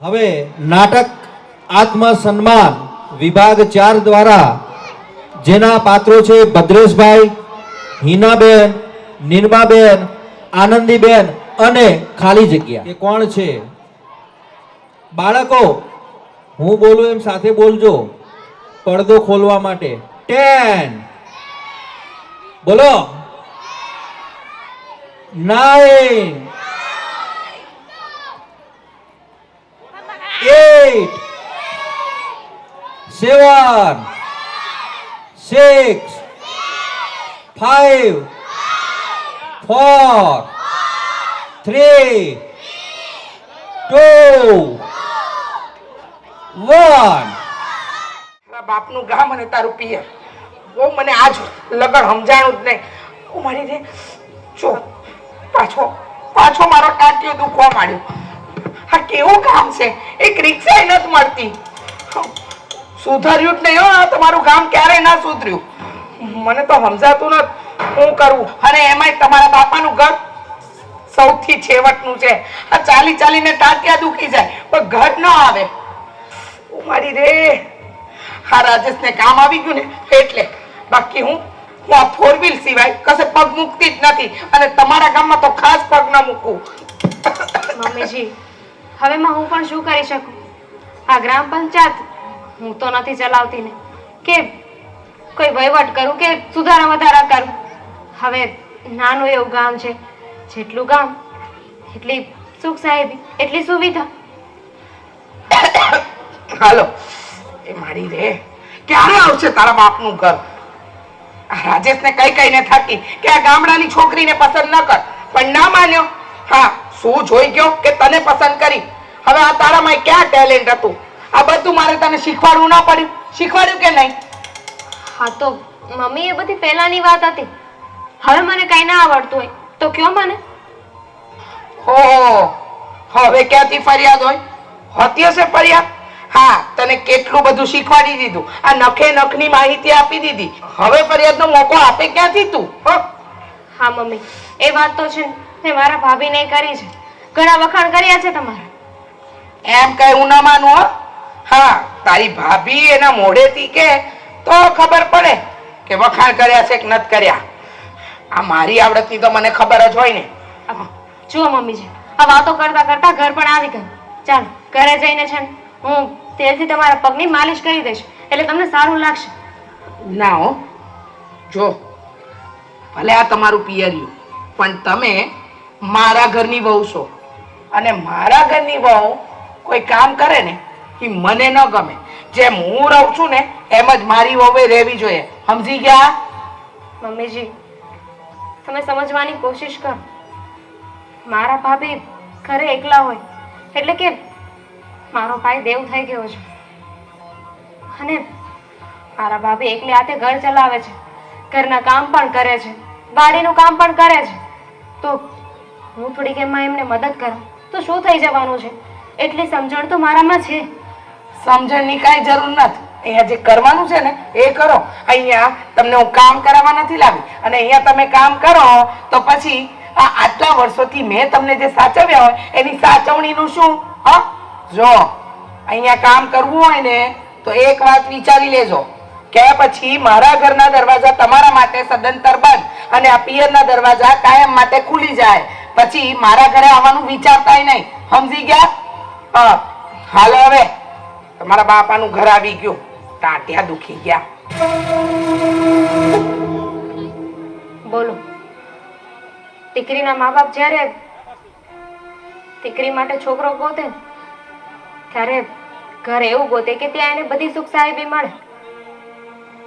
હવે નાટક આત્મસન્માન વિભાગ 4 દ્વારા જેના પાત્રો છે ભદ્રેશભાઈ, હિનાબેન, નિર્માબેન, આનંદીબેન અને ખાલી જગ્યા. એ કોણ છે? બાળકો, હું બોલું એમ સાથે બોલજો પડદો ખોલવા માટે. 10 બોલો, 9, 8, 7, 6, 5, 4, 3, 2, 1. બાપનું ગામ અને તારું પિયર. બહુ મને આજ લગન સમજાણું જ નહીં. હું મારી રે જો પાછો મારો ટાંટિયો દુખવા માંડ્યો. આ કેવું કામ છે? એક રિક્ષા નથી મળતી. સુધર્યું જ નહીં. હો તમારું ગામ ક્યારે ના સુધર્યું મને તો સમજાતું નથી શું કરવું. અને એમાંય તમારા બાપાનું ઘર સૌથી છેવટનું છે. આ ચાલી ચાલીને ટાંટિયા દુખી જાય પણ ઘર ન આવે. મારી રે હા રાજેશને કામ આવી ગયું ને એટલે. બાકી હું આ 4 વ્હીલ સિવાય કશે પગ મૂકતી જ નથી. અને તમારા ગામમાં તો ખાસ પગ ન મૂકું. મમ્મીજી, હવે હું પણ શું કરી શકું? આ ગ્રામ પંચાયત હું તો નથી ચલાવતી ને કે કોઈ વહીવટ કરું કે સુધારા વધારા કરું. હવે નાનું એવું ગામ છે, જેટલું ગામ એટલી સુખ સાહેબી, એટલી સુવિધા. હાલો એ મારી રે ક્યારે આવશે તારા બાપનું ઘર? રાજેશને કહીને થાકી કે આ ગામડાની છોકરીને પસંદ ન કર, પણ ના માન્યો. હા, શું જોઈ ગયો કે તને પસંદ કરી? હવે આ તારામાં ક્યાં ટેલેન્ટ હતું? આ બધું મારે તને શીખવાડવું ના પડ્યું? શીખવાડ્યું કે નહીં? હા તો મમ્મી, એ બધી પહેલાની વાત હતી. હવે મને કઈ ના આવડતું હોય તો કયો મને. હો હવે ક્યાંથી ફરિયાદ હોય? હોતી હશે ફરિયાદ. હા, તને કેટલું બધું શીખવાડી દીધું, આ નખે નખની માહિતી આપી દીધી. હવે ફરિયાદનો મોકો આપે ક્યાંથી તું? હા મમ્મી, એ વાત તો છે ને મારા ભાભીને કરી છે. ઘણા વખાણ કર્યા છે તમારા. એમ કઈ હું ના માનું. હો હા, તારી ભાભી એના મોઢેથી કે તો ખબર પડે કે વખાણ કર્યા છે કે નથી કર્યા. આ મારી આવડતની તો મને ખબર જ હોય ને. જુઓ મમ્મીજી, આ વાતો કરતા કરતા ઘર પણ આવી ગયું. ચાલો ઘરે જઈને છે ને હું તેલથી તમારા પગની માલિશ કરી દઈશ, એટલે તમને સારું લાગશે. ના હો, જો ભલે આ તમારું પિયરિયું, પણ તમે મારા ઘરની વહુ છો. અને મારા ઘરની વહુ કોઈ કામ કરે ને એ મને ન ગમે. જેમ હું રહું છું ને એમ જ મારી વહુએ રહેવી જોઈએ. સમજી ગયા? મમ્મીજી, તમે સમજવાની કોશિશ કરો. મારા ભાભી ઘરે એકલા હોય એટલે કે મારો ભાઈ દેવ થઈ ગયો છે અને મારા ભાભી એકલી હાથે ઘર ચલાવે છે, ઘરના કામ પણ કરે છે, વાડીનું કામ પણ કરે છે. તો હું થોડીક એમાં એમને મદદ કરું તો શું થઈ જવાનું છે? એટલી સમજણ તો મારામાં છે. સમજણની કાંઈ જરૂર નથી. અહીંયા જે કરવાનું છે ને એ કરો. અહીંયા તમને હું કામ કરાવવા નથી લાવી. અને અહીંયા તમે કામ કરો તો પછી આટલા વર્ષોથી મેં તમને જે સાચવ્યા હોય એની સાચવણીનું શું? હા, જો અહીંયા કામ કરવું હોય ને તો એક વાત વિચારી લેજો કે પછી મારા ઘરના દરવાજા તમારા માટે સદંતર બંધ અને આ પિયરના દરવાજા કાયમ માટે ખુલી જાય. પછી મારા ઘરે આવવાનું વિચારતાય નહીં. સમજી ગયા? હા, હાલો હવે તમારા બાપાનું ઘર આવી ગયું. ટાંટિયા દુખી ગયા. બોલો, દીકરીના મા બાપ જ્યારે દીકરી માટે છોકરો ગોતે ત્યારે ઘર એવું ગોતે કે ત્યાં એને બધી સુખ સાહેબી મળે.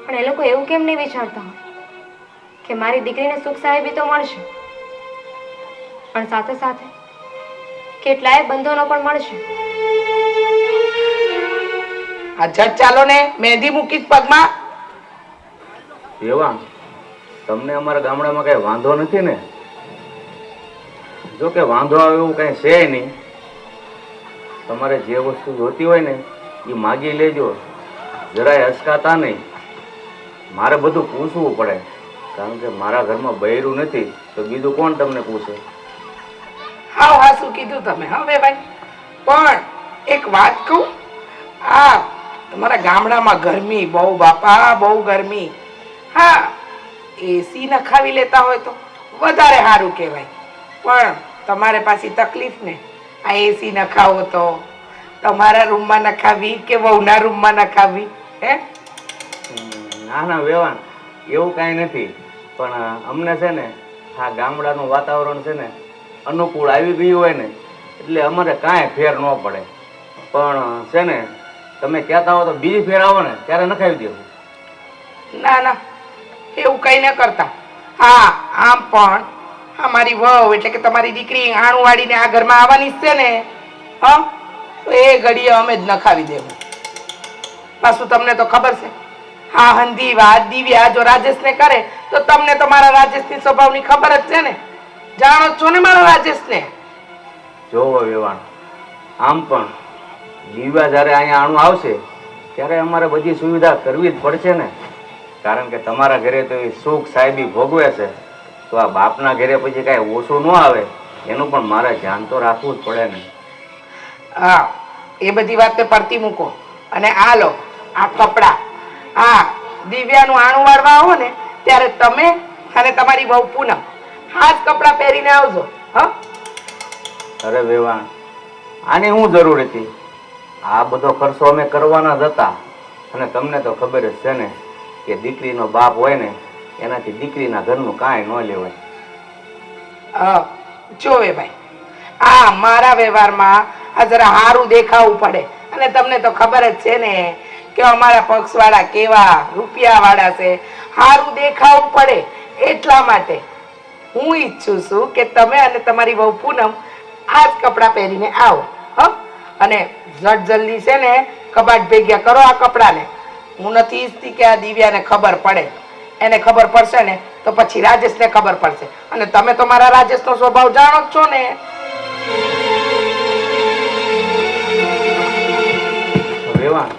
પણ એ લોકો એવું કેમ નહીં વિચારતા હોય કે મારી દીકરીને સુખ સાહેબી તો મળશે, પણ સાથે સાથે કેટલાય બંધનો પણ મળશે. આ જટ ચાલો ને, મહેંદી મૂકી પગમાં. એવા તમને અમારા ગામડામાં કઈ વાંધો નથી ને? જો કે વાંધો આવે એવું કઈ છે નહીં. તમારે જે વસ્તુ જોતી હોય ને એ માગી લેજો, જરાય હસકાતા નહીં. મારે બધું પૂછવું પડે, કારણ કે મારા ઘરમાં બૈરું નથી તો બીજું કોણ તમને પૂછે? હાવ હાસું કીધું તમે. હવે ભાઈ પણ એક વાત કહું, આ તમારા ગામડામાં ગરમી બહુ બાપા, બહુ ગરમી. હા, એસી નખાવી લેતા હોય તો વધારે સારું કહેવાય, પણ તમારે પાછી તકલીફ ને. આ એસી નખાવો તો તમારા રૂમમાં નખાવી કે વહુના રૂમમાં નખાવી? હે? ના ના વેવાણ, એવું કાંઈ નથી. પણ અમને છે ને આ ગામડાનું વાતાવરણ છે ને અનુકૂળ આવી ગયું હોય ને એટલે અમારે કાંઈ ફેર ન પડે. પણ છે ને તમે કહેતા હો તો બીજી ફેર આવો ને ત્યારે નખાવી દેવું. ના ના, એવું કઈ ન કરતા. હા, આમ પણ અમારી વહુ એટલે કે તમારી દીકરી આણું વાળીને આ ઘરમાં આવવાની જ છે ને, હા, તો એ ઘડીએ અમે જ નખાવી દેવું. પાછું તમને તો ખબર છે, હા, હંધી વાત દિવ્યા જો રાજેશને કરે તો તમને તો મારા રાજેશની સ્વભાવની ખબર જ છે ને, જાણો જ છો ને મારા રાજેશને. જોવો વેવાણ, આમ પણ જીવા જ્યારે અહીંયા આણું આવશે ત્યારે અમારે બધી સુવિધા કરવી જ પડશે ને, કારણ કે તમારા ઘરે તો એ સુખ સાહેબી ભોગવે છે, તો આ બાપના ઘરે પછી કાંઈ ઓછું ન આવે એનું પણ મારે ધ્યાન તો રાખવું જ પડે ને. હા, એ બધી વાતે પડતી મૂકો અને આ લો આ કપડા. હા, દિવ્યાનું આણું વાળવા આવો ને ત્યારે તમે અને તમારી વહુ પૂનમ આ જ કપડા પહેરીને આવજો. હા, અરે વેવાણ, આની શું જરૂર હતી? આ બધો ખર્ચો અમે કરવાના જ હતા, અને તમને તો ખબર જ છે ને કે દીકરીનો બાપ હોય ને એનાથી દીકરીના ઘરનું કાંઈ ન લેવાય. જોવે ભાઈ, આ મારા વ્યવહારમાં આ જરા સારું દેખાવું પડે, અને તમને તો ખબર જ છે ને કે અમારા પક્ષવાળા કેવા રૂપિયા વાળા છે. સારું દેખાવું પડે એટલા માટે હું ઈચ્છું છું કે તમે અને તમારી વહુ પૂનમ આ જ કપડાં પહેરીને આવો. અને જટ જલ્દી છે ને કબાટ ભેગ્યા કરો આ કપડાને. હું નથી ઈચ્છતી કે આ દિવ્યાને ખબર પડે. એને ખબર પડશે ને તો પછી રાજેશને ખબર પડશે, અને તમે તો મારા રાજેશનો સ્વભાવ જાણો જ છો ને. વેવાણ,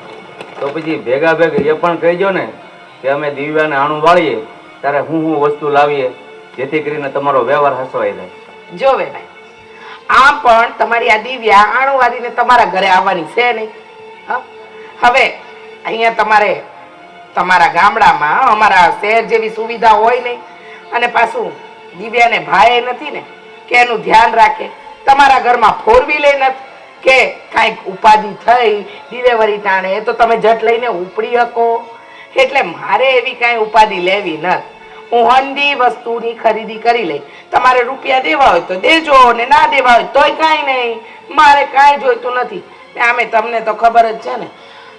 તો પછી ભેગા ભેગા એ પણ કહેજો ને કે અમે દિવ્યાને આણું વાળીએ ત્યારે હું વસ્તુ લાવીએ જેથી કરીને તમારો વ્યવહાર હસવાઈ જાય. જોવે ભાઈ, આમ પણ તમારી આ દિવ્યા આણું વાળીને તમારા ઘરે આવવાની છે નહીં. હવે અહીંયા તમારે તમારા ગામડામાં અમારા શહેર જેવી સુવિધા હોય નહીં, અને પાછું દિવ્યાને ભાઈ નથી ને કે એનું ધ્યાન રાખે. તમારા ઘરમાં ફોર વ્હીલર નથી કે કાંઈક ઉપાધિ થઈ ડિલિવરી ટાણે તો તમે જટ લઈને ઉપડી શકો. એટલે મારે એવી કાંઈ ઉપાધિ લેવી નથી. હું હંધી વસ્તુની ખરીદી કરી લઈ. તમારે રૂપિયા દેવા હોય તો દેજો, ને ના દેવા હોય તોય કાંઈ નહીં. મારે કાંઈ જોઈતું નથી. આમે તમને તો ખબર જ છે ને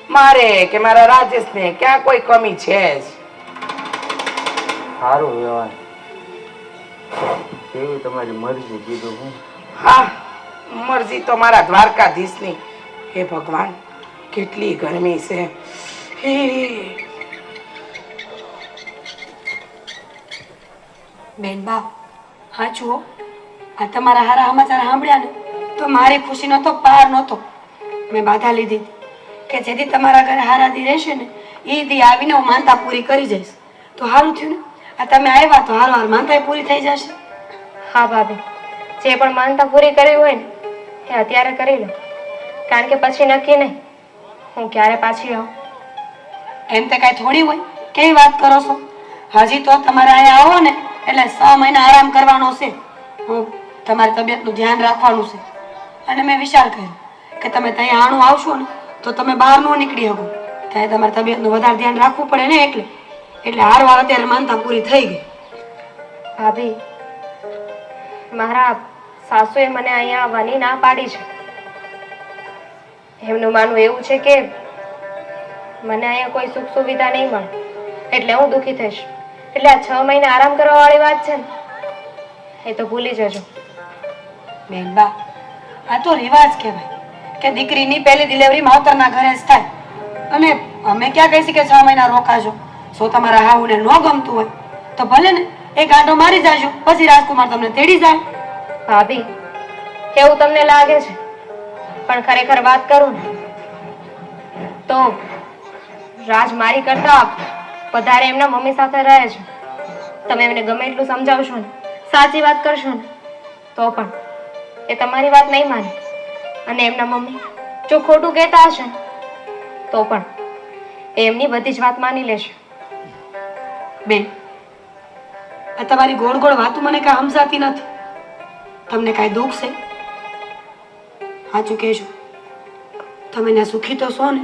મારે કે મારા રાજેશને ક્યાં કોઈ કમી છે જ. સારું વ્યવહાર, કેવી તમારી મરજી, કીધું હું. હા, મરજી તો મારા દ્વારકાધીશની. હે ભગવાન, કેટલી ગરમી છે. હે બેનબા, હા જુઓ, આ તમારા હારા સમાચાર સાંભળ્યા ને તો મારી ખુશીનો તો પાર નહોતો. મેં બાધા લીધી કે જેથી તમારા ઘરે હારાદી રહેશે ને એ દી આવીને હું માનતા પૂરી કરી જઈશ. તો સારું થયું ને, આ તમે આવ્યા તો હારો હાર માનતા પૂરી થઈ જશે. હા ભાભી, જે પણ માનતા પૂરી કરવી હોય ને એ અત્યારે કરી લો, કારણ કે પછી નક્કી નહીં હું ક્યારે પાછી આવું. એમ તે કાંઈ થોડી હોય, કેવી વાત કરો છો? હજી તો તમારે અહીંયા આવો ને એટલે 6 મહિના આરામ કરવાનો છે. તમારી તબિયતનું ધ્યાન રાખવાનું છે. અને મેં વિચાર કર્યો કે તમે ત્યાં આણું આવશો ને તો તમે બહાર ન નીકળી શકો. ત્યાં તમારી તબિયતનું વધારે ધ્યાન રાખવું પડે ને, એટલે હારવાર અત્યારે માનતા પૂરી થઈ ગઈ. ભાભી, મારા સાસુએ મને અહીંયા આવવાની ના પાડી છે. એમનું માનવું એવું છે કે મને અહીંયા કોઈ સુખ સુવિધા નહીં મળે એટલે હું દુઃખી થઈશ. એટલે આ 6 મહિના આરામ કરવા વાળી વાત છે ને એ તો ભૂલી જજો. બેનબા, આ તો રિવાજ કહેવાય કે દીકરીની પહેલી ડિલિવરી માવતરના ઘરે જ થાય. અને અમે ક્યાં કહીશું કે 6 મહિના રોકાજો. જો તમારા હાહુને ન ગમતું હોય તો ભલે ને એક આંટો મારી જાજો, પછી રાજકુમાર તમને તેડી જાય. ભાભી, એવું તમને લાગે છે, પણ ખરેખર વાત કરું ને તો રાજ મારી કરતા વધારે એમના મમ્મી સાથે રહે છે. તમે એમને ગમે એટલું સમજાવશો ને, સાચી વાત કરશો ને તો પણ એ તમારી વાત નહીં માને. અને એમના મમ્મી જો ખોટું કહેતા હશે ને, તો પણ એ એમની બધી જ વાત માની લેશે. બેન, આ તમારી ગોળ ગોળ વાતો મને કાંઈ સમજાતી નથી. તમને કાંઈ દુઃખ છે? સાચું કહેજો. તમે ને સુખી તો છો ને?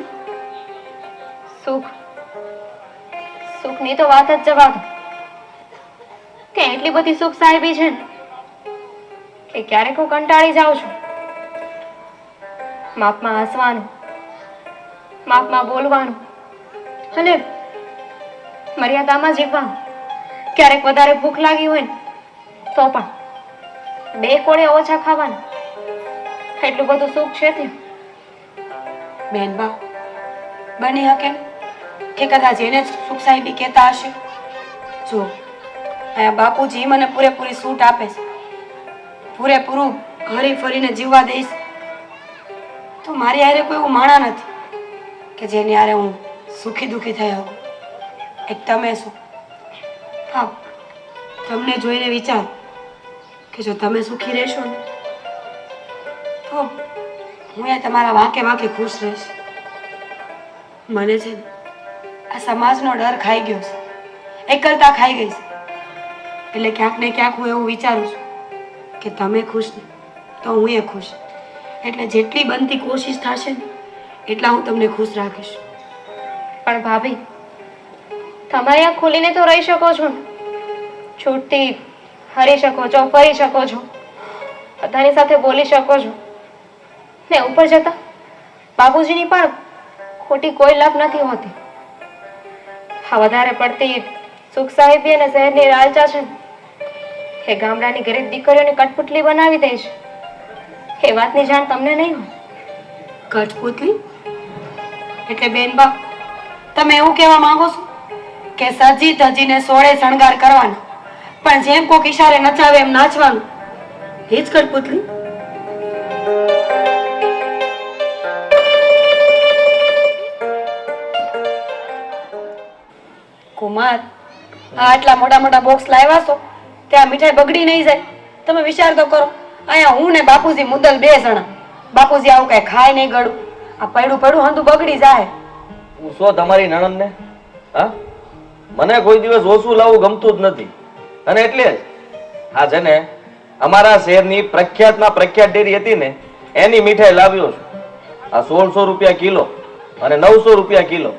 સુખની તો વાત જ જવા દો. કે એટલી બધી સુખ સાહેબી છે ને કે ક્યારેક હું કંટાળી જાઉં છું. માપમાં હસવાનું, માપમાં બોલવાનું અને મર્યાદામાં જીવવાનું. ક્યારેક વધારે ભૂખ લાગી હોય ને તો પણ 2 કોળિયા ઓછા ખાવાના. એટલું બધું સુખ છે ત્યાં. બેન બા, બની શકે ને કે કદાચ એને જ સુખ સાહેબી કહેતા હશે. જો અહીંયા બાપુજી મને પૂરેપૂરી છૂટ આપે છે, પૂરેપૂરું હરી ફરીને જીવવા દઈશ, તો મારી હારે કોઈ એવું માણા નથી કે જેની હારે હું સુખી દુઃખી થઈ હોઉં. એક તમે છો. હા, તમને જોઈને વિચાર કે જો તમે સુખી રહેશો ને તો હું એ તમારા વાંકે વાંકે ખુશ રહીશ. મને છે ને આ સમાજનો ડર ખાઈ ગયો છે, એકલતા ખાઈ ગઈ છે. એટલે ક્યાંક ને ક્યાંક હું એવું વિચારું છું કે તમે ખુશ ને તો હું એ ખુશ. એટલે જેટલી બનતી કોશિશ થશે ને એટલા હું તમને ખુશ રાખીશ. પણ ભાભી, તમે અહીંયા ખુલીને તો રહી શકો છો ને, છૂટથી હરી શકો છો, ફરી શકો છો, બધાની સાથે બોલી શકો છો ને ઉપર જતા બાપુજીની પણ ખોટી કોઈ લાભ નથી હોતી. આ વધારે પડતી સુખ સાહેબી અને શહેરની લાલચા છે ને એ ગામડાની ગરીબ દીકરીઓની કઠપુતલી બનાવી દે છે. એ વાતની જાણ તમને નહીં હોય. કઠપુતલી એટલે બેનબા, તમે એવું કહેવા માંગો છો કે સજી ધજીને સોળે શણગાર કરવાનો, પણ જેમ કોક ઈશારે નચાવે એમ નાચવાનું, એ જ કઠપુતલી? કુમાર, આટલા મોટા મોટા બોક્સ લાવ્યા છો, ત્યાં મીઠાઈ બગડી નહીં જાય? તમે વિચાર તો કરો. અહીંયા હું ને બાપુજી મુદ્દલ 2 જણા. બાપુજી આવું કઈ ખાય નહીં ગળું. આ પડ્યું પડ્યું હંધું બગડી જાય. હું શું તમારી નણંદ ને? હા, મને કોઈ દિવસ ઓછું લાવવું ગમતું જ નથી. અને એટલે જ આ છે ને અમારા શહેરની પ્રખ્યાતમાં પ્રખ્યાત ડેરી હતી ને એની મીઠાઈ લાવ્યો છું. આ 1600 રૂપિયા કિલો અને 900 રૂપિયા કિલો.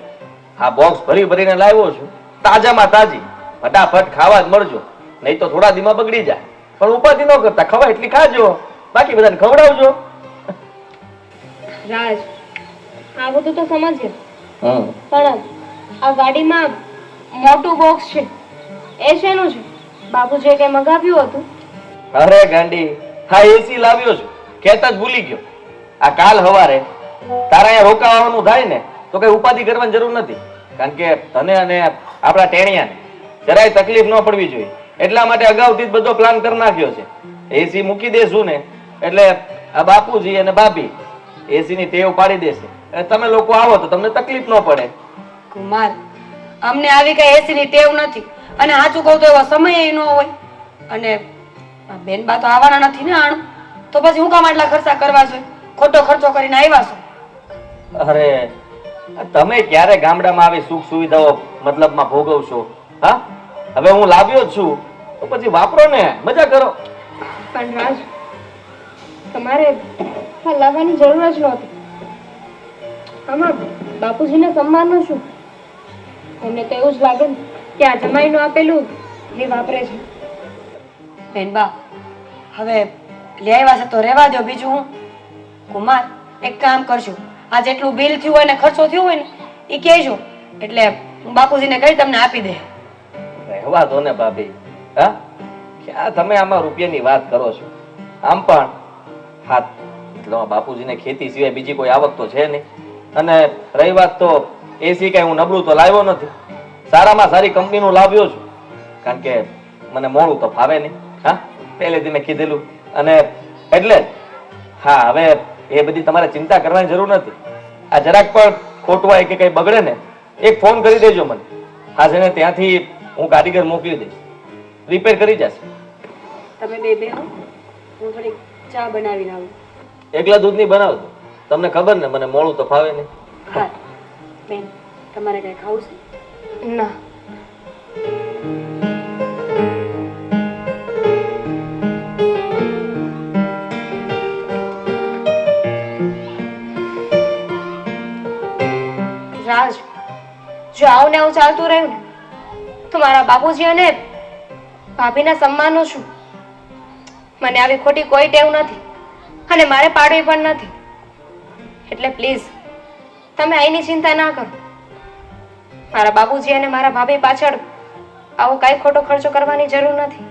આ બોક્સ ભરી ભરીને લાવ્યો છું. તાજામાં તાજી, ફટાફટ ખાવા જ મળજો, નહીં તો થોડા દીમાં બગડી જાય. પણ ઉપાધિ ન કરતા, ખવાય એટલી ખાજો, બાકી બધાને ખવડાવજો. રાજ, આ બધું તો સમજ્યો, પણ આ ગાડીમાં મોટું બોક્સ છે એ શેનું છે? બાપુજીએ કઈ મગાવ્યું હતું? અરે ગાંડી, હા એસી લાવ્યો છું, કહેતા જ ભૂલી ગયો. આ કાલ હવારે તારા અહીંયા રોકાવાનું થાય ને તો કઈ ઉપાધિ કરવાની જરૂર નથી. કારણ કે તને અને આપણા ટેણિયાને જરાય તકલીફ ન પડવી જોઈએ એટલા માટે અગાઉથી જ બધો પ્લાન કરી નાખ્યો છે. એસી મૂકી દેશું ને એટલે આ બાપુજી અને ભાભી એસી ની ટેવ પાડી દેશે. તમે લોકો આવો તો તમને તકલીફ ન પડે. કુમાર, અમને આવી કઈ એસી ની ટેવ નથી, અને સાચું કહું તો એવો સમય ન હોય. અને આ બેનબા તો આવવાના નથી ને આણું, તો પછી હું કામ આટલા ખર્ચા કરવા જોઈએ? ખોટો ખર્ચો કરીને આવ્યા છો. અરે તમે ક્યારે ગામડામાં આવી સુખ સુવિધાઓ મતલબમાં ભોગવશો? હા, હવે હું લાવ્યો જ છું તો પછી વાપરો ને, મજા કરો. પણ રાજ, તમારે આ લાવવાની જરૂર જ નહોતી. આમાં બાપુજીને સન્માનનું શું? એમને તો એવું જ લાગે ને કે આ જમાઈનું આપેલું એ વાપરે છે. બેનબા, હવે લઈ આવ્યા છે તો રહેવા દો, બીજું હું. કુમાર, એક કામ કરશું, આ જેટલું બિલ થયું હોય ને ખર્ચો થયો હોય ને એ કહેજો, એટલે હું બાપુજીને કહી તમને આપી દે. રહેવા દો ને ભાભી. હા, ક્યાં તમે આમાં રૂપિયાની વાત કરો છો? આમ પણ હા, એટલે બાપુજીને ખેતી સિવાય બીજી કોઈ આવક તો છે નહીં. અને રહી વાત તો એસી કઈ હું નબળું તો લાવ્યો નથી, સારામાં સારી કંપનીનું લાવ્યો છું. કારણ કે મને મોડું તો ફાવે નહીં. હા, પહેલેથી મેં કીધેલું. અને એટલે હા, હવે એ બધી તમારે ચિંતા કરવાની જરૂર નથી. આ જરાક પણ ખોટું હોય કે કઈ બગડે ને એક ફોન કરી દેજો મને. હા છે ને, ત્યાંથી હું કારીગર મોકલી દઈશ, રિપેર કરી જશે. તમે બે બેહો, હું થોડી ચા બનાવીને આવું. એકલા દૂધની બનાવજો. તમને ખબર ને મને મોડું તો ફાવે નહીં. હા બેન, તમારે કઈ ખાવું છે? ના. રાજ, જો આવું ને આવું ચાલતું રહ્યું ને તો મારા બાપુજી અને ભાભીના સન્માનનું શું? મને આવી ખોટી કોઈ ટેવ નથી અને મારે પાડવી પણ નથી. એટલે પ્લીઝ તમે અહીંની ચિંતા ના કરો. મારા બાપુજી અને મારા ભાભી પાછળ આવો કાંઈ ખોટો ખર્ચો કરવાની જરૂર નથી.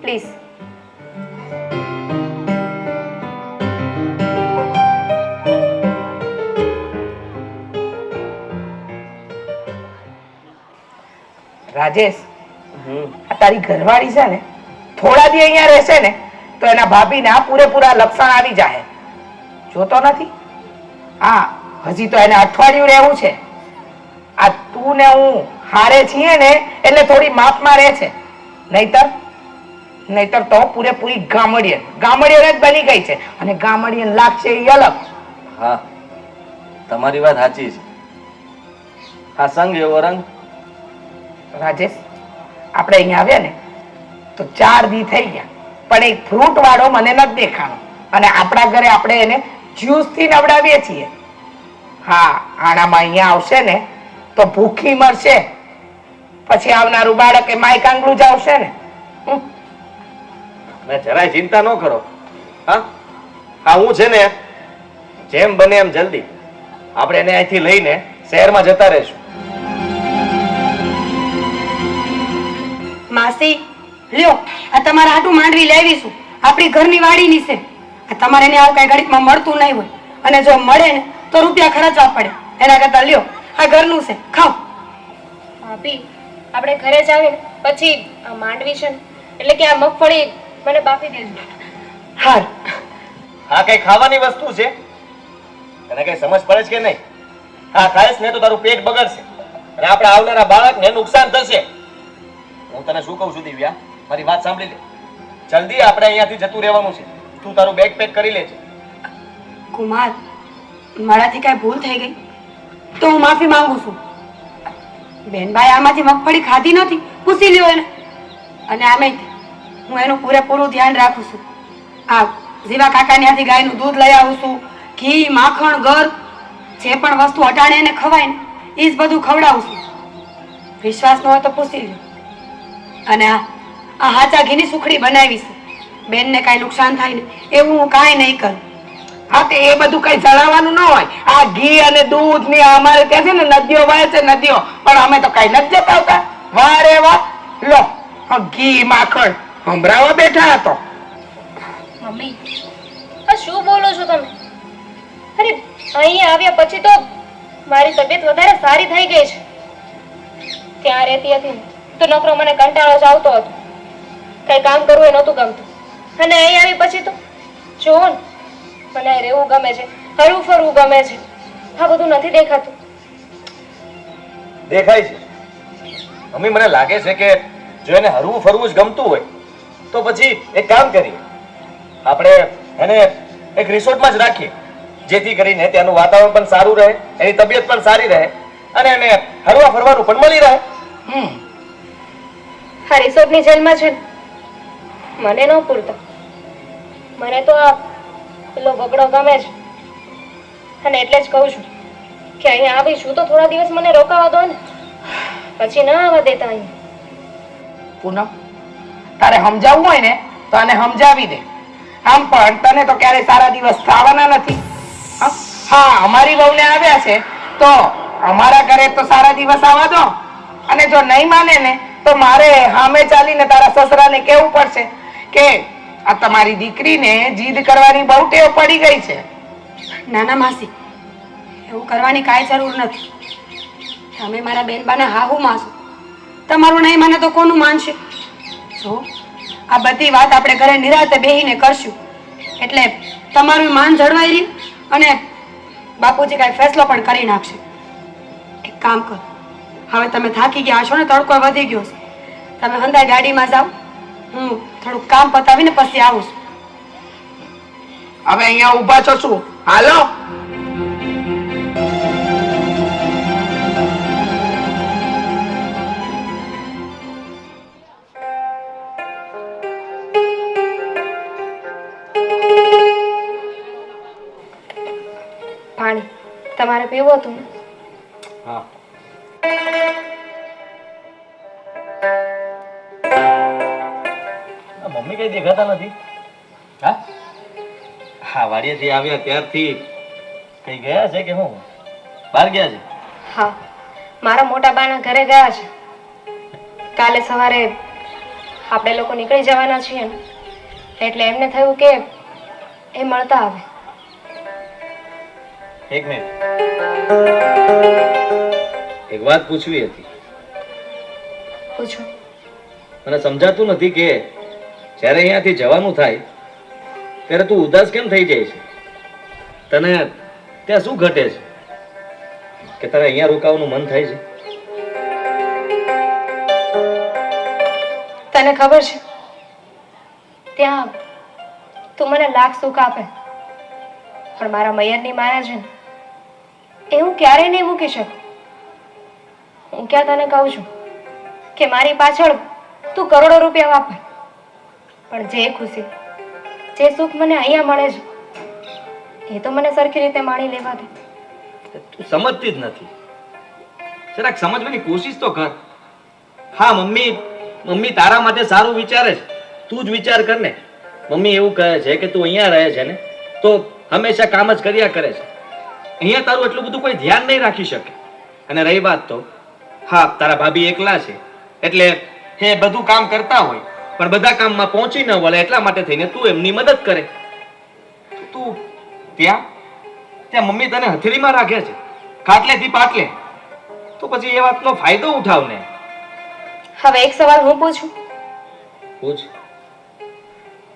પ્લીઝ. રાજેશ, આ તારી ઘરવાળી છે ને, થોડા દી અહીંયા રહેશે ને તો એના ભાભીના પૂરેપૂરા લક્ષણ આવી જાય. જોતો નથી? હા, હજી તો એને અઠવાડિયું રહેવું છે. આ તું ને હું હારે છીએ ને એટલે થોડી માપમાં રહે છે. નહીતર તો પૂરેપૂરી ગામડિયન જ બની ગઈ છે. અને ગામડિયન લાગશે એ અલગ. હા, તમારી વાત સાચી છે. હા, સંગ એવો રંગ. રાજેશ, આપણે અહીંયા આવ્યા ને તો 4 દી થઈ ગયા, પણ એક ફ્રૂટ વાળો મને નથી દેખાણો. અને આપણા ઘરે આપણે એને જ્યુસ થી નવડાવીએ છીએ. હા, આણામાં અહીંયા આવશે ને તો ભૂખી મરશે. પછી આવનારું બાળક એ માય કાંગલું જ આવશે ને. મેં જરાય ચિંતા ન કરો. હા હા, હું છે ને જેમ બને એમ જલ્દી આપણે એને અહીંથી લઈને શહેરમાં જતા રહીશું. માસી લ્યો, આ તમારા હાટું માંડવી લાવીશું. આપણી ઘરની વાડીની છે. આ તમારે એને આવું કઈ ઘડીકમાં મળતું નહીં હોય, અને જો મળે ને તો રૂપિયા ખર્ચવા પડે. એના કરતા લ્યો, આ ઘરનું છે, ખાઓ. ભાભી, આપણે ઘરે જ આવીને પછી આ માંડવી છે ને, એટલે કે આ મગફળી મને બાફી દેજો. હાર હા, કઈ ખાવાની વસ્તુ છે, તને કઈ સમજ પડે છે કે નહીં? હા, ખાઈશ ને તો તારું પેટ બગડશે અને આપણા આવનારા બાળકને નુકસાન થશે. હું તને શું કહું છું દિવ્યા, મારી વાત સાંભળી લે. જલ્દી આપણે અહીંયાથી જતું રહેવાનું છે. તું તારું બેગ પેક કરી લેજે. કુમાર, મારાથી કઈ ભૂલ થઈ ગઈ તો હું માફી માંગુ છું. બેનબાઈ આમાંથી મગફળી ખાધી નથી, પૂછી લ્યો એને. અને આમે હું એનું પૂરેપૂરું ધ્યાન રાખું છું. આ જીવા કાકાની હાથી ગાયનું દૂધ લઈ આવું છું, ઘી, માખણ, ગર, જે પણ વસ્તુ અટાણે એને ખવાય ને એ જ બધું ખવડાવું છું. વિશ્વાસ ન હોય તો પૂછી લ્યો. અને આ હાચા ઘીની સુખડી બનાવી છે. બેનને કાંઈ નુકસાન થાય ને એવું હું કાંઈ નહીં કરું. હા, તે એ બધું કઈ જણાવવાનું ન હોય. આ ઘી અને દૂધ ની અમારે ત્યાં છે ને નદીઓ વહે છે, નદીઓ. પણ અમે તો કઈ નથી જતાવતા. વાહ રે વાહ, લો આ ઘી માખણ હંભરાવા બેઠા હતો. મમ્મી, આ શું બોલો છો તમે? અરે, અહીંયા આવ્યા પછી તો મારી તબિયત વધારે સારી થઈ ગઈ છે. ત્યાં રહેતી હતી ને તો નકરો મને કંટાળો જ આવતો હતો. કઈ કામ કરવું એ નહોતું ગમતું. અને અહીં આવી પછી તો જુઓ ને, મને અહીં રહેવું ગમે છે, હરવું ફરવું ગમે છે. આ બધું નથી દેખાતું. દેખાય છે મમ્મી, મને લાગે છે કે જો એને હરવું ફરવું જ ગમતું હોય તો પછી એક કામ કરીએ, આપણે એને એક રિસોર્ટમાં જ રાખીએ, જેથી કરીને ત્યાંનું વાતાવરણ પણ સારું રહે, એની તબિયત પણ સારી રહે અને એને હરવા ફરવાનું પણ મળી રહે. આ રિસોર્ટની જેલમાં છે ને, મને ન પૂરતો. મને તો આ પેલો બગડો ગમે છે. અને એટલે જ કહું છું કે અહીંયા આવીશું તો થોડા દિવસ મને રોકાવા દો ને, પછી ના આવવા દેતા અહીંયા. પૂનમ, તારે સમજાવવું હોય ને તો આને સમજાવી દે. આમ પણ તને તો ક્યારે સારા દિવસ થવાના નથી. હા, અમારી વહુને આવ્યા છે તો અમારા ઘરે તો સારા દિવસ આવવા દો. અને જો નહીં માને ને તો મારે સામે ચાલીને તારા સસરાને કહેવું પડશે કે આ તમારી દીકરીને જીદ કરવાની બહુ ટેવ પડી ગઈ છે. નાના માસી, એવું કરવાની કાંઈ જરૂર નથી. તમે મારા બેનબાના હાહુ માસો, તમારું નહીં માને તો કોનું માનશે? જો આ બધી વાત આપણે ઘરે નિરાતે બેહીને કરશું એટલે તમારું માન જળવાઈ રહ્યું અને બાપુજી કાંઈ ફેસલો પણ કરી નાખશે. એક કામ કરો, હવે તમે થાકી ગયા હશો ને, તડકો વધી ગયો છે, તમે હંધાઈ ગાડીમાં જાઓ, હું થોડુંક કામ પતાવીને પછી આવું છું. હવે અહીંયા ઊભા છો શું? હાલો. પાણી તમારે પીવું હતું ને? હા મમ્મી કઈ દેખાતા નથી. હા હા વાડીએથી આવ્યા ત્યારથી કઈ ગયા છે કે હું બહાર ગયા છે? હા, મારા મોટા બાના ઘરે ગયા છે. કાલે સવારે આપણે લોકો નીકળી જવાના છીએ ને, એટલે એમને થયું કે એ મળતા આવે. એક મિનિટ, એક વાત પૂછવી હતી. પૂછો. મને સમજાતું નથી કે જ્યારે અહીંયાથી જવાનું થાય ત્યારે તું ઉદાસ કેમ થઈ જાય છે? તને ત્યાં શું ઘટે છે કે તારે અહીંયા રોકાવાનું મન થાય છે? તને ખબર છે, ત્યાં તું મને લાખ સુખ આપે, પણ મારા મૈયરની માયા છે ને, એ હું ક્યારેય નહીં મૂકી શકું. હું ક્યાં તને કહું છું કે મારી પાછળ તું કરોડો રૂપિયા વાપર, પણ જે ખુશી, જે સુખ મને અહીંયા મળે છે એ તો મને સરખી રીતે માણી લેવા દે. તું સમજતી જ નથી. જરાક સમજવાની કોશિશ તો કર. હા મમ્મી તારા માટે સારું વિચારે છે, તું જ વિચાર કર ને. મમ્મી એવું કહે છે કે તું અહીંયા રહે છે ને તો હંમેશા કામ જ કર્યા કરે છે. અહીંયા તારું એટલું બધું કોઈ ધ્યાન નહીં રાખી શકે. અને રહી વાત તો, હા તારા ભાભી એકલા છે એટલે એ બધું કામ કરતા હોય પણ બધા કામમાં પહોંચી ન વળે એટલા માટે થઈને તું એમની મદદ કરે. તું ત્યાં મમ્મી તને હથેળીમાં રાખે છે, ખાટલેથી પાટલે, તો પછી એ વાતનો ફાયદો ઉઠાવ ને. હવે એક સવાલ હું પૂછું? પૂછ.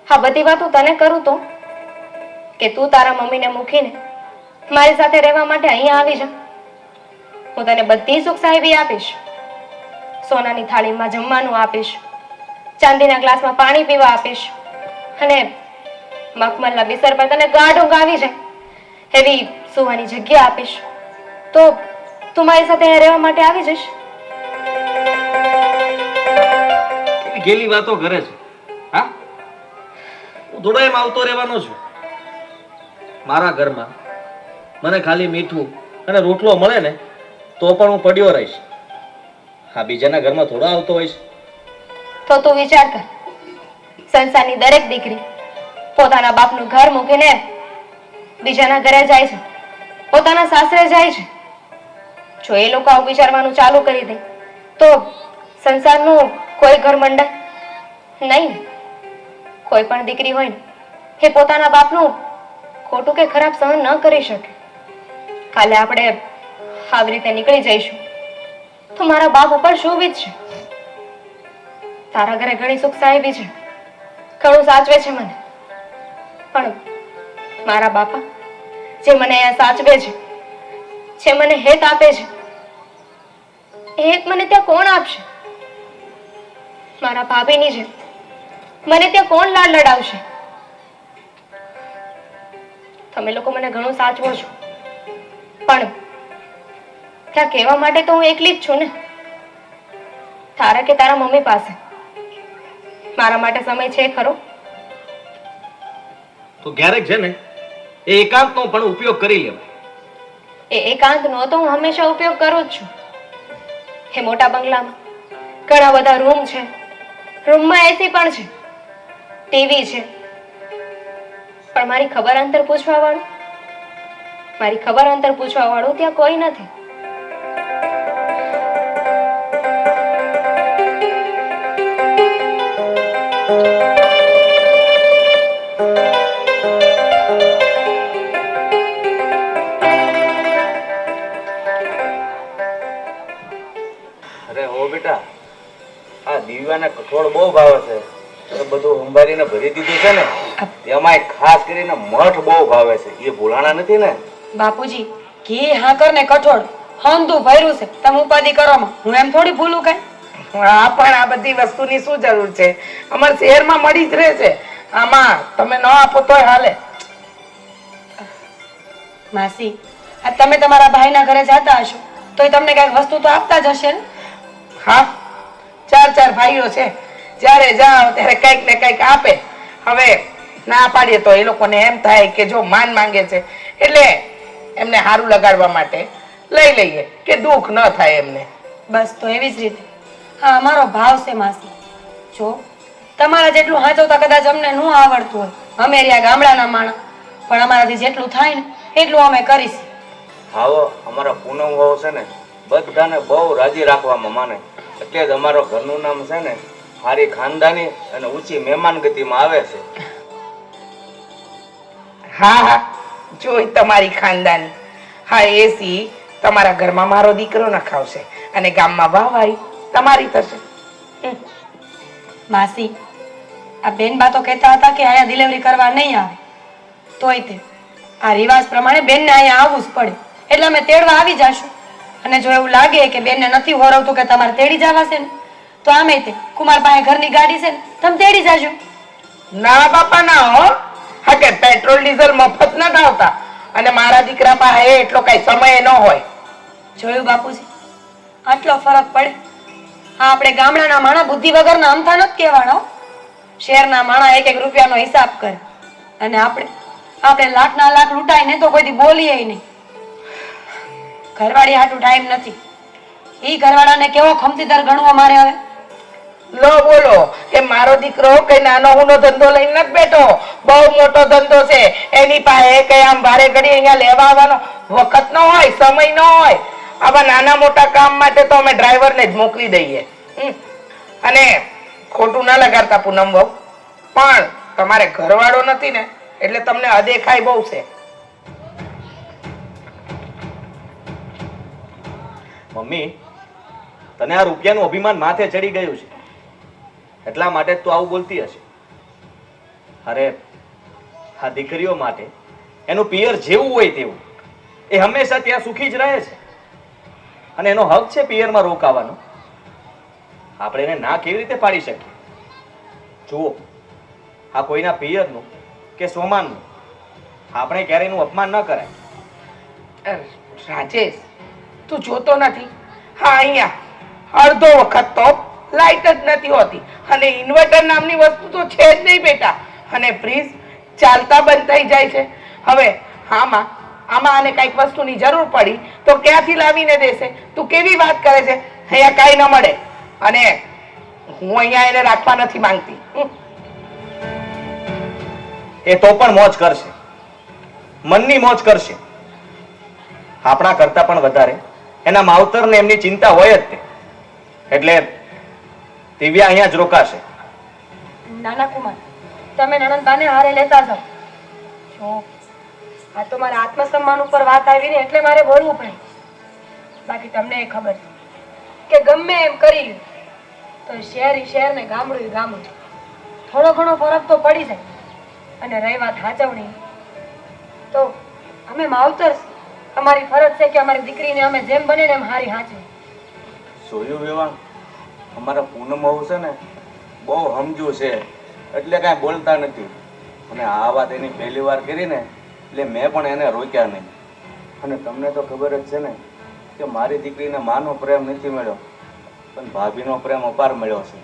હા, બધી વાતો તને કરું તો કે તું તારા મમ્મીને મૂકીને મારી સાથે રહેવા માટે અહીંયા આવી જા. હું તને બધી સુખ સાહેબી આપીશ, સોનાની થાળીમાં જમવાનું આપીશ, ચાંદીના ગ્લાસમાં પાણી પીવા આપીશ, અને મખમલના બિસ્તર પર તને ગાઢ ઊંઘ આવી જાય એવી સુવાની જગ્યા આપીશ. તો તું મારી સાથે અહીંયા રહેવા માટે આવી જઈશ? કેવી ગેલી વાતો કરે છે? હા, હું થોડો એમ આવતો રહેવાનો છું. મારા ઘરમાં મને ખાલી મીઠું અને રોટલો મળે ને તો પણ હું પડ્યો રહીશ. હા, બીજાના ઘરમાં થોડો આવતો હોઈશ. તો તું વિચાર કર, સંસારની દરેક દીકરી પોતાના બાપનું ઘર મૂકીને બીજાના ઘરે જાય છે, પોતાના સાસરે જાય છે. જો એ લોકો આવું વિચારવાનું ચાલુ કરી દે તો સંસારનું કોઈ ઘર મંડળ નહીં ને. કોઈ પણ દીકરી હોય ને એ પોતાના બાપનું ખોટું કે ખરાબ સહન ન કરી શકે. કાલે આપણે આવી રીતે નીકળી જઈશું તો મારા બાપ ઉપર શું વીતશે? તારા ઘરે ઘણી સુખ સાહેબી છે, ઘણું સાચવે છે મને, પણ મારા બાપા જે મને અહીંયા સાચવે છે, જે મને હેત આપે છે, એ હેત મને ત્યાં કોણ આપશે? મારા ભાભીની છે, મને ત્યાં કોણ લાડ લડાવશે? તમે લોકો મને ઘણું સાચવો છો, પણ ત્યાં કહેવા માટે તો હું એકલી જ છું ને. તારા કે તારા મમ્મી પાસે મારા માટે સમય છે ખરો? તો ક્યારેક છે ને એ એકાંતનો પણ ઉપયોગ કરી લેવાય. એ એકાંતનો તો હું હંમેશા ઉપયોગ કરું જ છું. એ મોટા બંગલામાં ઘણા બધા રૂમ છે, રૂમમાં એસી પણ છે, ટીવી છે, પણ મારી ખબર અંતર પૂછવા વાળું ત્યાં કોઈ નથી. અરે હો બેટા, આ દિવ્યાને કઠોળ બહુ ભાવે છે. તો બધું સંભાળીને ભરી દીધું છે ને, એમાંય ખાસ કરીને મઠ બહુ ભાવે છે. એ ભૂલાણા નથી ને? બાપુજી, ઘી હાકર ને કઠોળ હંધું ભર્યું છે, તમે ઉપાધિ કરવામાં હું એમ થોડી ભૂલું કઈ? હા, પણ આ બધી વસ્તુની શું જરૂર છે? અમારા શહેરમાં મળી જ રહે છે. આમાં તમે ન આપો તોય હાલે. માસી, આ તમે તમારા ભાઈના ઘરે જતા હશો તો તમને કઈક વસ્તુ તો આપતા જ હશે ને? હા, 4 ભાઈઓ છે. જ્યારે જાઓ ત્યારે કંઈક ને કંઈક આપે. હવે ના પાડીએ તો એ લોકોને એમ થાય કે જો માન માંગે છે એટલે એમને સારું લગાડવા માટે લઈ લઈએ કે દુઃખ ન થાય એમને. બસ તો એવી જ રીતે હા અમારો ભાવ છે માસી. જો તમારા જેટલું હાચવતા કદાચ અમને ન આવડતું હોય, અમે રહ્યા ગામડાના માણસ, પણ અમારાથી જેટલું થાય ને એટલું અમે કરીશું. હાવો અમારા પૂનમ હોવ છે ને બધાને બહુ રાજી રાખવામાં માને, એટલે જ અમારો ઘરનું નામ છે ને સારી ખાનદાની અને ઊંચી મહેમાન ગતિમાં આવે છે. હા હા, જોઈ તમારી ખાનદાની. હા, એસી તમારા ઘરમાં મારો દીકરો નખાવશે અને ગામમાં વાહવાઈ તમારી થશે. માસી, આ બેનબા તો કહેતા હતા કે અહીંયા ડિલિવરી કરવા નહીં આવે, તોય તે આ રિવાજ પ્રમાણે બેનને અહીંયા આવવું જ પડે, એટલે અમે તેડવા આવી જાશું. અને જો એવું લાગે કે બેનને નથી હોરવતું કે તમારે તેડી જવાશે ને તો આમે તે કુમાર પાસે ઘરની ગાડી છે ને તમે તેડી જાજો. ના બાપા ના હો. હા, કે પેટ્રોલ ડીઝલ મફત ન આવતા અને મારા દીકરા પાસે એટલો કઈ સમય ન હોય. જોયું બાપુજી, આટલો ફરક પડે. હા, આપણે ગામડાના માણા બુદ્ધિ વગરના અમથા નથી કહેવાના. શહેરના માણા 1-1 રૂપિયાનો હિસાબ કરે અને આપણે લાખના લાખ લૂંટાઈને તો કોઈ દી બોલીએ નહીં. ઘરવાળી હાટું ટાઈમ નથી. ઈ ઘરવાળાને કેવો ખમતીદાર ગણવો મારે હવે? લો બોલો, એ મારો દીકરો કઈ નાનો હુનો ધંધો લઈને નથી બેઠો, બહુ મોટો ધંધો છે. એની પાસે કઈ આમ ભારે ઘડી અહીંયા લેવા આવવાનો વખત ન હોય, સમય ન હોય. આવા નાના મોટા કામ માટે તો અમે ડ્રાઈવરને જ મોકલી દઈએ. અને ખોટું ના લગાડતા પૂનમ બહુ, પણ તમારે ઘરવાળો નથી ને એટલે તમને અદેખાઈ બહુ છે. મમ્મી, તને આ રૂપિયાનું અભિમાન માથે ચડી ગયું છે એટલા માટે જ તું આવું બોલતી હશે. અરે આ દીકરીઓ માટે એનું પિયર જેવું હોય તેવું, એ હંમેશા ત્યાં સુખી જ રહે છે અને એનો હક છે પિયરમાં રોકાવાનો. આપણે એને ના કેવી રીતે પાડી શકીએ? જુઓ, આ કોઈના પિયરનું કે સોમાનનું આપણે ક્યારેય એનું અપમાન ન કરાય. રાજેશ, તું જોતો નથી? હા, અહીંયા અડધો વખત તો લાઈટ જ નથી હોતી અને ઇન્વર્ટર નામની વસ્તુ તો છે જ નહીં બેટા. અને ફ્રીજ ચાલતા બંધ થઈ જાય છે. હવે આમાં આને કઈક વસ્તુની જરૂર પડી તો ક્યાંથી લાવીને દેશે? તું કેવી વાત કરે છે? અહીંયા કાંઈ ન મળે અને હું અહીંયા એને રાખવા નથી માંગતી. એ તો પણ મોજ કરશે, મનની મોજ કરશે. આપણા કરતા પણ વધારે એના માવતરને એમની ચિંતા હોય જ તે. એટલે દિવ્યા અહીંયા જ રોકાશે. નાના કુમાર, તમે નણંદબાને હારે લેતા જાઓ. જો આ તો મારા આત્મસન્માન ઉપર વાત આવી ને એટલે મારે બોલવું પડે. બાકી તમને એ ખબર છે કે ગમે એમ કરી લ્યો તો શહેર ને ગામડું ગામડું, થોડો ઘણો ફરક તો પડી જાય. અને રહી વાત હાચવણી, તો અમે માવતર છીએ. અમારી ફરજ છે કે અમારી દીકરીને અમે જેમ બને ને એમ હારી હાચવી. જોયું વેવાણ, અમારા પૂનમ વહુ છે ને બહુ સમજુ છે એટલે કાંઈ બોલતા નથી. અને આ વાત એની પહેલી વાર કરી ને એટલે મેં પણ એને રોક્યા નહીં. અને તમને તો ખબર જ છે ને કે મારી દીકરીને માનો પ્રેમ નથી મળ્યો પણ ભાભીનો પ્રેમ અપાર મળ્યો છે.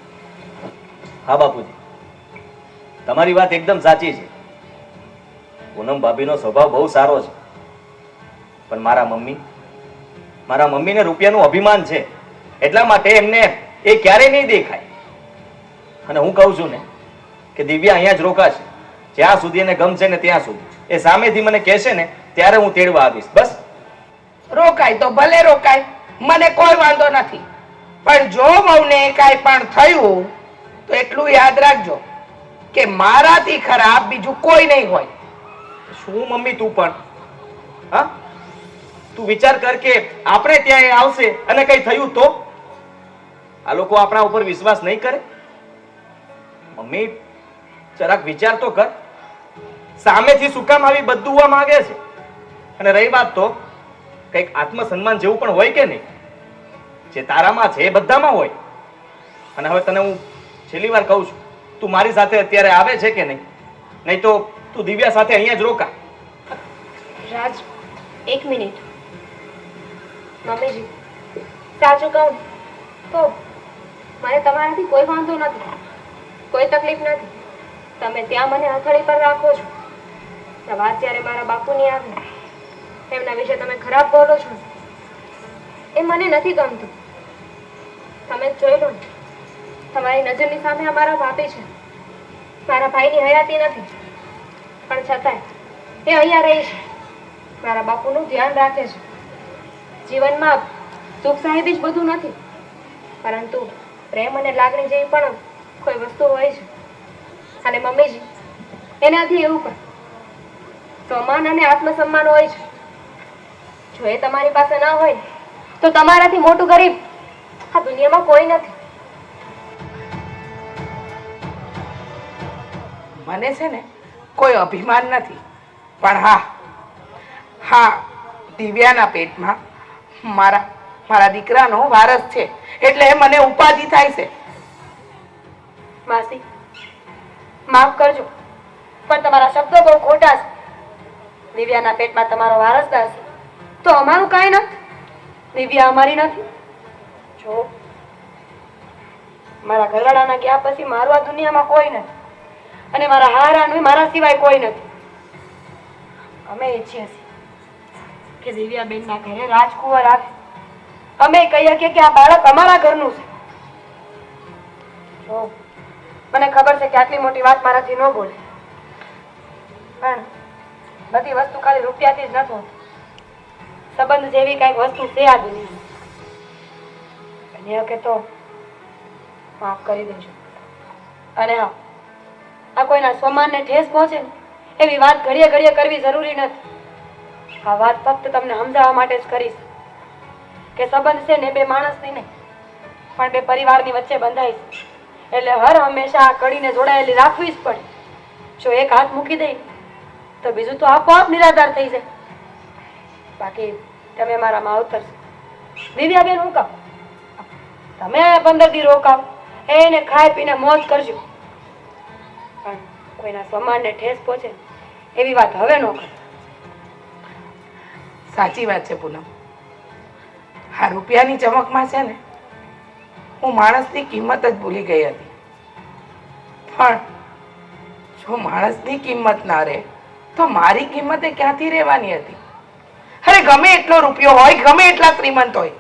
હા બાપુજી, તમારી વાત એકદમ સાચી છે. પૂનમ ભાભીનો સ્વભાવ બહુ સારો છે પણ મારા મમ્મીને રૂપિયાનું અભિમાન છે એટલા માટે એમને એ ક્યારેય નહીં દેખાય. અને હું કહું છું ને કે દિવ્યા અહીંયા જ રોકાશે જ્યાં સુધી એને ગમશે ને ત્યાં સુધી. એ સામેથી મને કહેશે ને ત્યારે હું તેડવા આવીશ. બસ રોકાય તો ભલે રોકાય, મને કોઈ વાંધો નથી. પણ જો વહુને કાંઈ પણ થયું તો એટલું યાદ રાખજો કે મારાથી ખરાબ બીજું કોઈ નહીં હોય. શું મમ્મી તું પણ, હા તું વિચાર કર કે આપણે ત્યાં આવશે અને કઈ થયું તો આ લોકો આપણા ઉપર વિશ્વાસ નહીં કરે? મમ્મી જરાક વિચાર તો કર. સામેથી શું કામ આવી બધું માંગે છે? અને રહી વાત તો કઈક આત્મસન્માન જેવું પણ હોય કે નહીં? જે તારામાં છે એ બધામાં હોય. અને હવે તને હું છેલ્લી વાર કહું છું, તું મારી સાથે અત્યારે આવે છે કે નહીં? નહીં તો તું દિવ્યા સાથે અહીંયા જ રોકા. રાજ, એક મિનિટ. મમ્મીજી, સાચું કહું તો મને તમારાથી કોઈ વાંધો નથી, કોઈ તકલીફ નથી. તમે ત્યાં મને હથેળી પર રાખો છો. વાત જ્યારે મારા બાપુની આવે, એમના વિશે તમે ખરાબ બોલો છો, એ મને નથી ગમતું. તમે જ જોઈ લો ને, તમારી નજરની સામે અમારા ભાભી છે. મારા ભાઈની હયાતી નથી, પણ છતાંય એ અહીંયા રહી છે, મારા બાપુનું ધ્યાન રાખે છે. જીવનમાં સુખ સાહેબી જ બધું નથી, પરંતુ પ્રેમ અને લાગણી જેવી પણ કોઈ વસ્તુ હોય છે. અને મમ્મીજી, એનાથી એવું પણ સન્માન અને આત્મસન્માન હોય છે. જો એ તમારી પાસે ના હોય તો તમારાથી મોટું ગરીબ આ દુનિયામાં કોઈ નથી. મને છે ને કોઈ અભિમાન નથી, પણ હા, દિવ્યાના પેટમાં મારા દીકરાનો વારસ છે, એટલે મને ઉપાધિ થાય છે. માસી, માફ કરજો, પણ તમારા શબ્દો બહુ ખોટા છે. દિવ્યાના પેટમાં તમારો વારસદાર છે તો અમારું કાંઈ નથી. દિવ્યા અમારી નથી. જો મારા ઘરવાળાના ગયા પછી મારું આ દુનિયામાં કોઈ નથી, અને મારા હારાનું મારા સિવાય કોઈ નથી. અમે ઈચ્છીએ છીએ કે દિવ્યાબેનના ઘરે રાજકુંવર આવે. અમે કહીએ કે આ બાળક અમારા ઘરનું છે. જો મને ખબર છે કે આટલી મોટી વાત મારાથી ન બોલે, પણ બધી વસ્તુ ખાલી રૂપિયાથી જ નથી હોતી. સંબંધ જેવી કઈક વસ્તુ છે આ દુનિયામાં. કે તો માફ કરી દેજો. અને હા, આ કોઈના સ્વમાનને ઠેસ પહોંચે ને એવી વાત ઘડીએ ઘડીએ કરવી જરૂરી નથી. આ વાત ફક્ત તમને સમજાવવા માટે જ કરીશ કે સંબંધ છે ને બે માણસની નહીં, પણ બે પરિવારની વચ્ચે બંધાય છે. એટલે હર હંમેશા આ કડીને જોડાયેલી રાખવી જ પડે. જો એક હાથ મૂકી દે તો બીજું તો આપોઆપ નિરાધાર થઈ જાય. બાકી તમે મારા માવતર છો. દિવ્યાબેન, હું કહું, તમે 15 દી રોકાવ, એને ખાઈ પીને મોજ કરજો, પણ કોઈના સ્વમાનને ઠેસ પહોંચે એવી વાત હવે ન કરો. સાચી વાત છે પૂનમ. આ રૂપિયાની ચમકમાં છે ને હું માણસની કિંમત જ ભૂલી ગઈ હતી. પણ જો માણસની કિંમત ના રહે તો મારી કિંમતે ક્યાંથી રહેવાની હતી? અરે ગમે એટલો રૂપિયો હોય, ગમે એટલા શ્રીમંત હોય,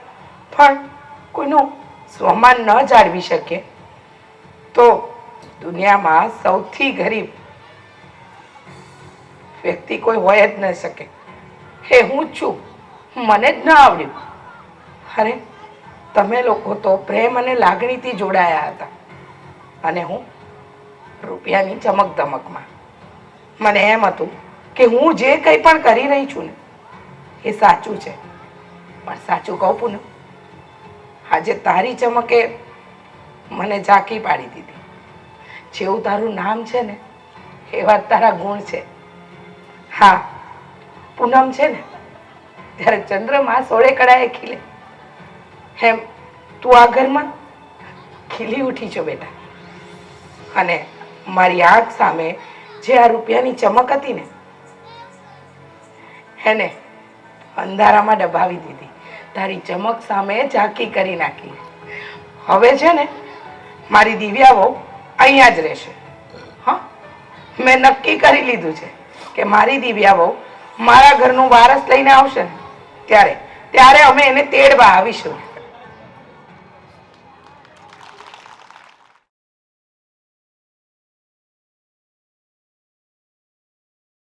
પણ કોઈનું સ્વમાન ન જાળવી શકે તો દુનિયામાં સૌથી ગરીબ વ્યક્તિ કોઈ હોય જ ન શકે. એ હું જ છું. મને જ ન આવડ્યું. અરે તમે લોકો તો પ્રેમ અને લાગણીથી જોડાયા હતા, અને હું રૂપિયાની ચમક ધમકમાં. મને એમ હતું કે હું જે કંઈ પણ કરી રહી છું ને એ સાચું છે. પણ સાચું કહું પૂનમ, આજે તારી ચમકે મને ઝાંકી પાડી દીધી. જેવું તારું નામ છે ને એવા તારા ગુણ છે. હા, પૂનમ છે ને ત્યારે ચંદ્રમાં 16 કળાએ ખીલે, એમ તું આ ઘરમાં ખીલી ઉઠી છો બેટા. અને મારી આંખ સામે જે આ રૂપિયાની ચમક હતી ને એને અંધારામાં દબાવી દીધી. તારી ચમક સામે ઝાંકી કરી નાખી. હવે છે ને મારી દિવ્યા વહુ અહીંયા જ રહેશે. હા, મેં નક્કી કરી લીધું છે કે મારી દિવ્યા વહુ મારા ઘરનું વારસ લઈને આવશે ને ત્યારે અમે એને તેડવા આવીશું.